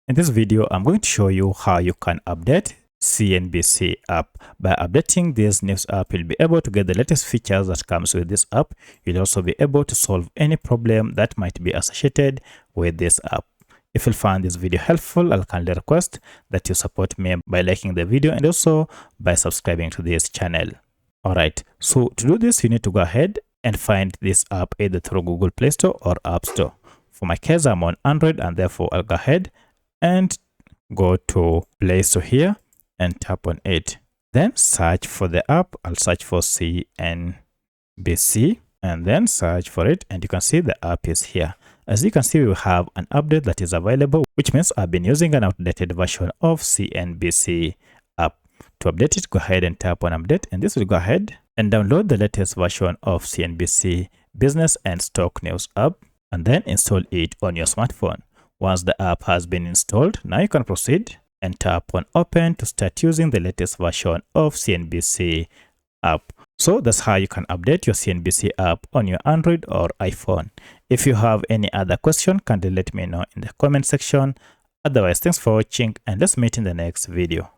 In this video, I'm going to show you how you can update CNBC app. By updating this news app, you'll be able to get the latest features that comes with this app. You'll also be able to solve any problem that might be associated with this app. If you find this video helpful, I'll kindly request that you support me by liking the video and also by subscribing to this channel. Alright, so to do this, you need to go ahead and find this app either through Google Play Store or App Store. For my case, I'm on Android, and therefore I'll go ahead and go to Play Store here and tap on it. Then search for the app. I'll search for CNBC and then search for it, and you can see the app is here. As you can see, we have an update that is available, which means I've been using an outdated version of CNBC app. To update it, go ahead and tap on update, and this will go ahead and download the latest version of CNBC Business and Stock News app and then install it on your smartphone. Once the app has been installed, now you can proceed and tap on open to start using the latest version of CNBC app. So that's how you can update your CNBC app on your Android or iPhone. If you have any other question, kindly let me know in the comment section. Otherwise, thanks for watching, and let's meet in the next video.